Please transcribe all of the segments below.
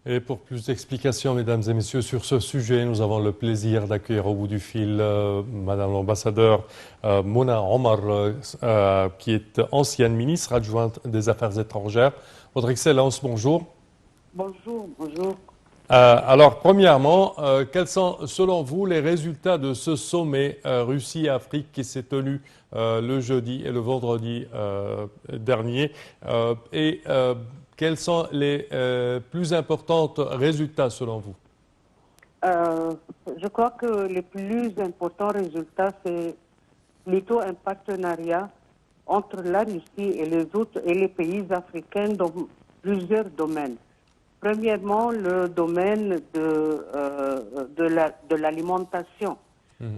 Et pour plus d'explications, mesdames et messieurs, sur ce sujet, nous avons le plaisir d'accueillir au bout du fil Madame l'ambassadeur Mona Omar, qui est ancienne ministre adjointe des Affaires étrangères. Votre Excellence, bonjour. Bonjour, bonjour. Alors, premièrement, quels sont, selon vous, les résultats de ce sommet Russie-Afrique qui s'est tenu le jeudi et le vendredi dernier et quels sont les plus importants résultats selon vous? Euh, je crois que les plus importants résultats, c'est plutôt un partenariat entre la Russie et les autres et les pays africains dans plusieurs domaines. Premièrement, le domaine de l'alimentation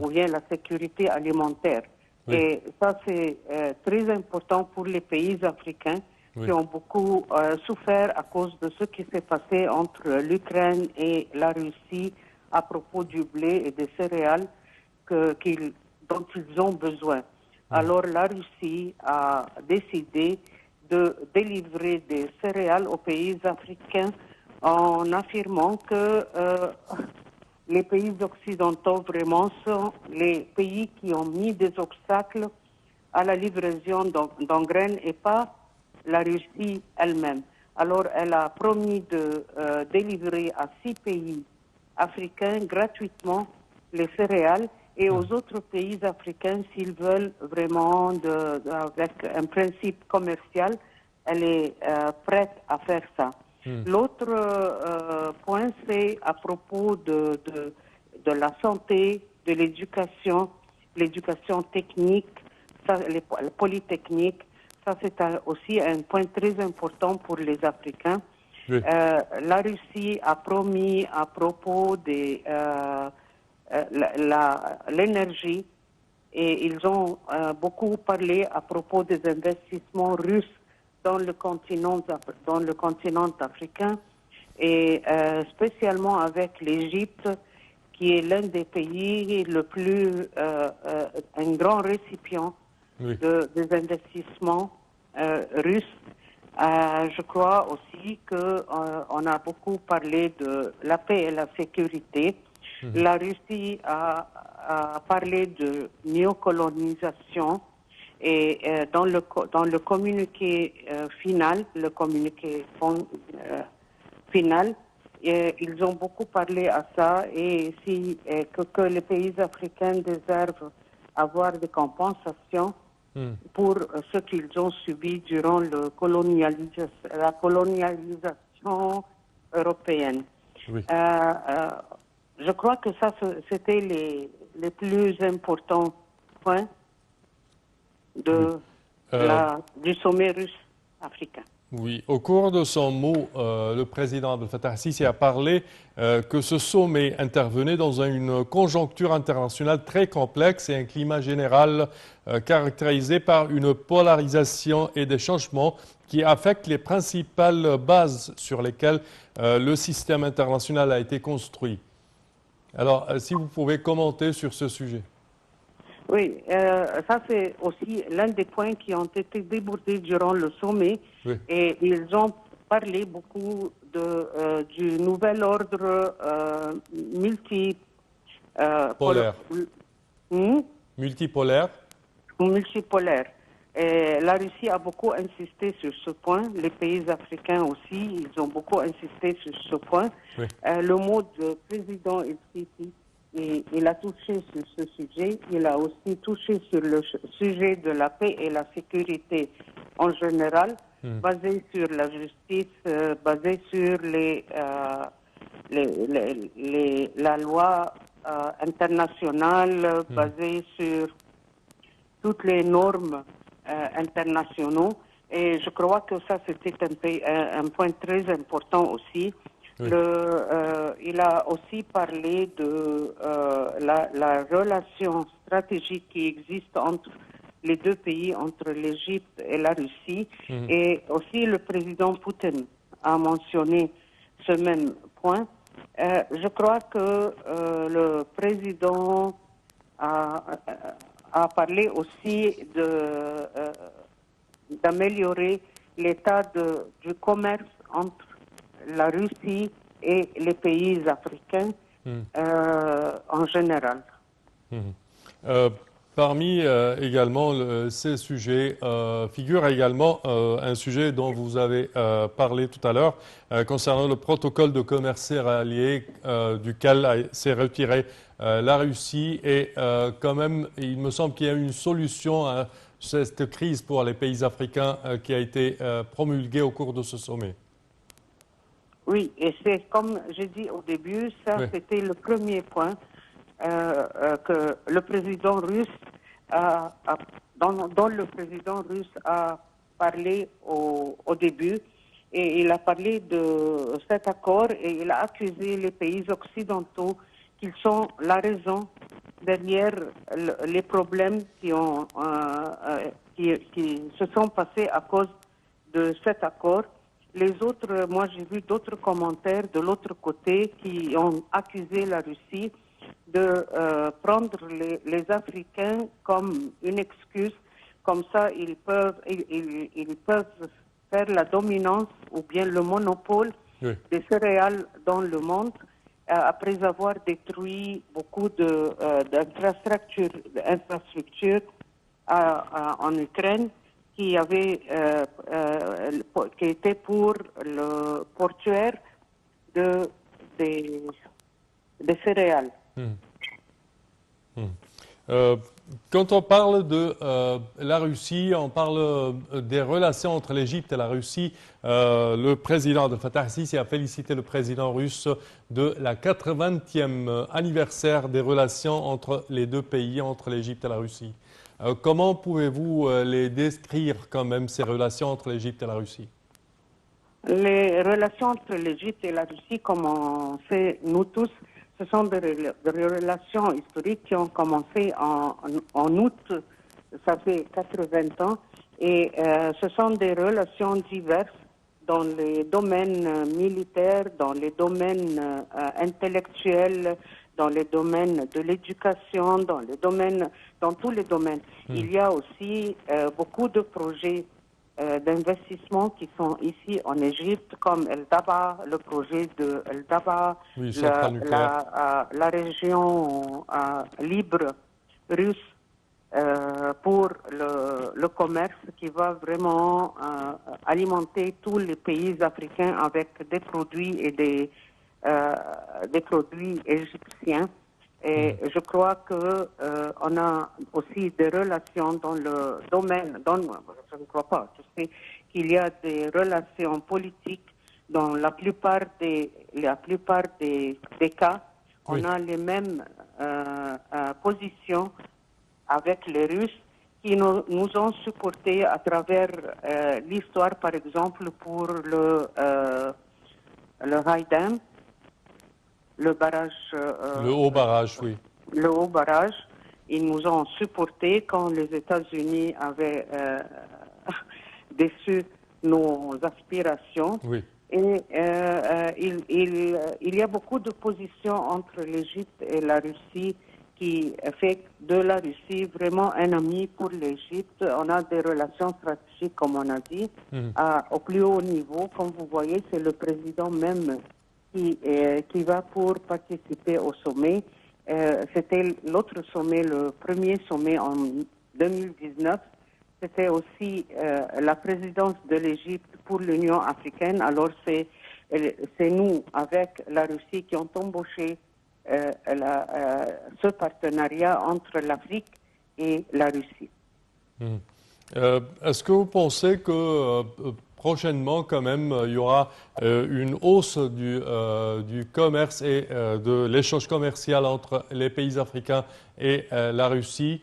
ou bien la sécurité alimentaire. Oui, Et ça, c'est très important pour les pays africains oui. qui ont beaucoup souffert à cause de ce qui s'est passé entre l'Ukraine et la Russie à propos du blé et des céréales dont ils ont besoin. Alors la Russie a décidé de délivrer des céréales aux pays africains en affirmant que les pays occidentaux vraiment sont les pays qui ont mis des obstacles à la livraison d'engrais et pas la Russie elle-même. Alors elle a promis de délivrer à 6 pays africains gratuitement les céréales et aux autres pays africains, s'ils veulent vraiment, avec un principe commercial, elle est prête à faire ça. L'autre point, c'est à propos de la santé, de l'éducation technique, ça, les polytechniques. Ça, c'est aussi un point très important pour les Africains. Oui. La Russie a promis à propos de l'énergie et ils ont beaucoup parlé à propos des investissements russes dans le continent africain et spécialement avec l'Égypte qui est l'un des pays le plus un grand récipient Oui. des investissements russes. Je crois aussi qu'on a beaucoup parlé de la paix et la sécurité. La Russie a parlé de néocolonisation et dans le communiqué final, final, ils ont beaucoup parlé à ça et que les pays africains désirent avoir des compensations pour ce qu'ils ont subi durant la colonialisation européenne. Oui. Je crois que ça, c'était les plus importants points du sommet russe africain. Oui, au cours de son mot, le président Abdel Fattah el-Sisi a parlé que ce sommet intervenait dans une conjoncture internationale très complexe et un climat général caractérisé par une polarisation et des changements qui affectent les principales bases sur lesquelles le système international a été construit. Alors, si vous pouvez commenter sur ce sujet. Oui, ça c'est aussi l'un des points qui ont été débordés durant le sommet Oui. et ils ont parlé beaucoup du nouvel ordre Polaire. Hmm? Multipolaire. Multipolaire. Et la Russie a beaucoup insisté sur ce point, les pays africains aussi, ils ont beaucoup insisté sur ce point. Oui. Le mot du président El-Sisi, il a touché sur ce sujet, il a aussi touché sur le sujet de la paix et la sécurité en général, basé sur la justice, basé sur la loi internationale, basé sur toutes les normes internationaux. Et je crois que ça, c'était un point très important aussi. Oui. Il a aussi parlé de la relation stratégique qui existe entre les deux pays, entre l'Égypte et la Russie. Et aussi le président Poutine a mentionné ce même point. Je crois que le président a parlé aussi d'améliorer l'état du commerce entre la Russie et les pays africains en général. Parmi également ces sujets figure également un sujet dont vous avez parlé tout à l'heure concernant le protocole de commerce céréalier duquel s'est retirée la Russie et quand même il me semble qu'il y a une solution à cette crise pour les pays africains qui a été promulguée au cours de ce sommet. Oui, et c'est comme j'ai dit au début, ça Oui. c'était le premier point que le président russe dont le président russe a parlé au début. Et il a parlé de cet accord et il a accusé les pays occidentaux qu'ils sont la raison derrière les problèmes qui se sont passés à cause de cet accord. Les autres, moi j'ai vu d'autres commentaires de l'autre côté qui ont accusé la Russie de prendre les Africains comme une excuse, comme ça ils peuvent faire la dominance ou bien le monopole des céréales dans le monde après avoir détruit beaucoup d'infrastructures en Ukraine qui était pour le portuaire des céréales. Quand on parle de la Russie, on parle des relations entre l'Égypte et la Russie. Le président Abdel Fattah el-Sisi a félicité le président russe de la 80e anniversaire des relations entre les deux pays, entre l'Égypte et la Russie. Comment pouvez-vous les décrire quand même, ces relations entre l'Égypte et la Russie? Les relations entre l'Égypte et la Russie, comme on sait nous tous, ce sont des relations historiques qui ont commencé en août, ça fait 80 ans, et ce sont des relations diverses dans les domaines militaires, dans les domaines intellectuels, dans les domaines de l'éducation, dans tous les domaines. Il y a aussi beaucoup de projets d'investissement qui sont ici en Égypte, comme El Daba, le projet de El Daba, la région libre russe pour le commerce qui va vraiment alimenter tous les pays africains avec des produits et des produits égyptiens. Et je crois que on a aussi des relations dans le domaine, je ne crois pas, je sais qu'il y a des relations politiques dans la plupart des cas. Oui. On a les mêmes positions avec les Russes qui nous ont supportés à travers l'histoire, par exemple, pour le Haïdam, le barrage. Le haut barrage, oui. Le haut barrage. Ils nous ont supportés quand les États-Unis avaient déçu nos aspirations. Oui. Et il y a beaucoup de positions entre l'Égypte et la Russie qui fait de la Russie vraiment un ami pour l'Égypte. On a des relations stratégiques, comme on a dit, au plus haut niveau. Comme vous voyez, c'est le président même qui va pour participer au sommet. C'était l'autre sommet, le premier sommet en 2019. C'était aussi la présidence de l'Égypte pour l'Union africaine. Alors c'est nous, avec la Russie, qui ont embauché ce partenariat entre l'Afrique et la Russie. Est-ce que vous pensez que prochainement, quand même, il y aura une hausse du commerce et de l'échange commercial entre les pays africains et la Russie?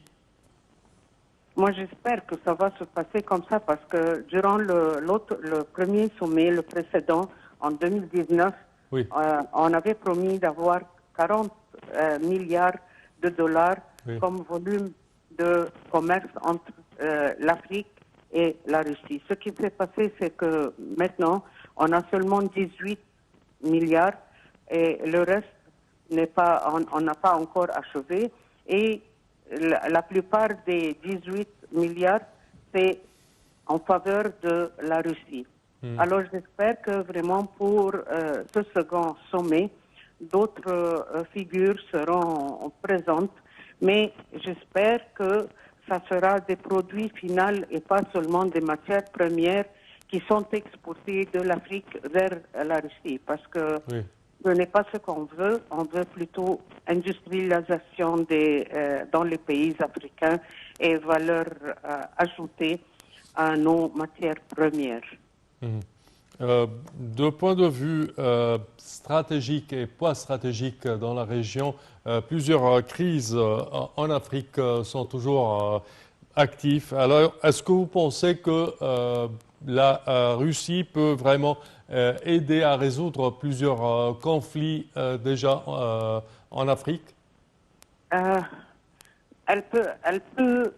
Moi, j'espère que ça va se passer comme ça parce que durant le premier sommet, le précédent, en 2019, oui. On avait promis d'avoir 40 milliards de dollars oui. comme volume de commerce entre l'Afrique et la Russie. Ce qui s'est passé, c'est que maintenant, on a seulement 18 milliards et le reste on n'a pas encore achevé. Et la plupart des 18 milliards, c'est en faveur de la Russie. Alors j'espère que vraiment pour ce second sommet, d'autres figures seront présentes, mais j'espère que ça sera des produits finaux et pas seulement des matières premières qui sont exportées de l'Afrique vers la Russie, parce que Oui. ce n'est pas ce qu'on veut. On veut plutôt industrialisation dans les pays africains et valeur ajoutée à nos matières premières. De point de vue stratégique et pas stratégique dans la région, plusieurs crises en Afrique sont toujours actives. Alors, est-ce que vous pensez que la Russie peut vraiment aider à résoudre plusieurs conflits déjà en Afrique? Euh, elle peut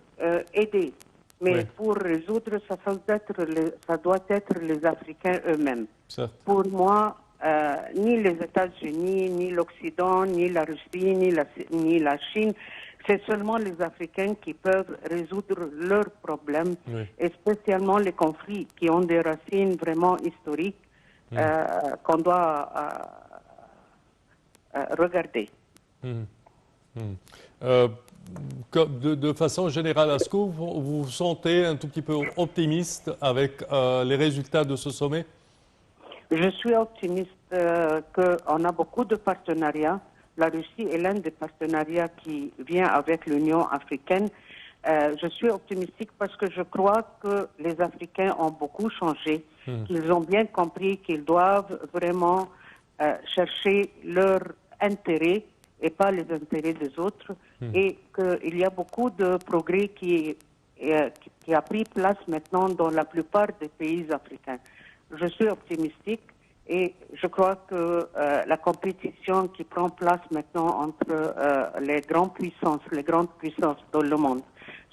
aider, mais Oui, pour résoudre, ça doit être les Africains eux-mêmes. certes. Pour moi, ni les États-Unis, ni l'Occident, ni la Russie, ni la Chine, c'est seulement les Africains qui peuvent résoudre leurs problèmes, Oui. et spécialement les conflits qui ont des racines vraiment historiques qu'on doit regarder. Mhm. Mhm. De façon générale, est-ce que vous vous sentez un tout petit peu optimiste avec les résultats de ce sommet? Je suis optimiste qu'on a beaucoup de partenariats. La Russie est l'un des partenariats qui vient avec l'Union africaine. Je suis optimistique parce que je crois que les Africains ont beaucoup changé, qu'ils ont bien compris qu'ils doivent vraiment chercher leur intérêt et pas les intérêts des autres, et qu'il y a beaucoup de progrès qui a pris place maintenant dans la plupart des pays africains. Je suis optimistique et je crois que la compétition qui prend place maintenant entre les grandes puissances dans le monde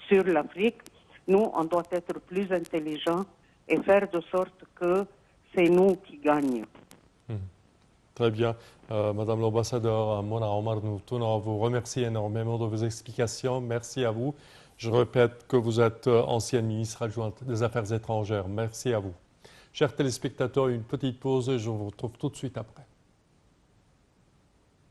sur l'Afrique, nous, on doit être plus intelligents et faire de sorte que c'est nous qui gagnons. Très bien. Madame l'ambassadeur Mona Omar, nous tenons à vous remercier énormément de vos explications. Merci à vous. Je répète que vous êtes ancienne ministre adjointe des Affaires étrangères. Merci à vous. Chers téléspectateurs, une petite pause et je vous retrouve tout de suite après.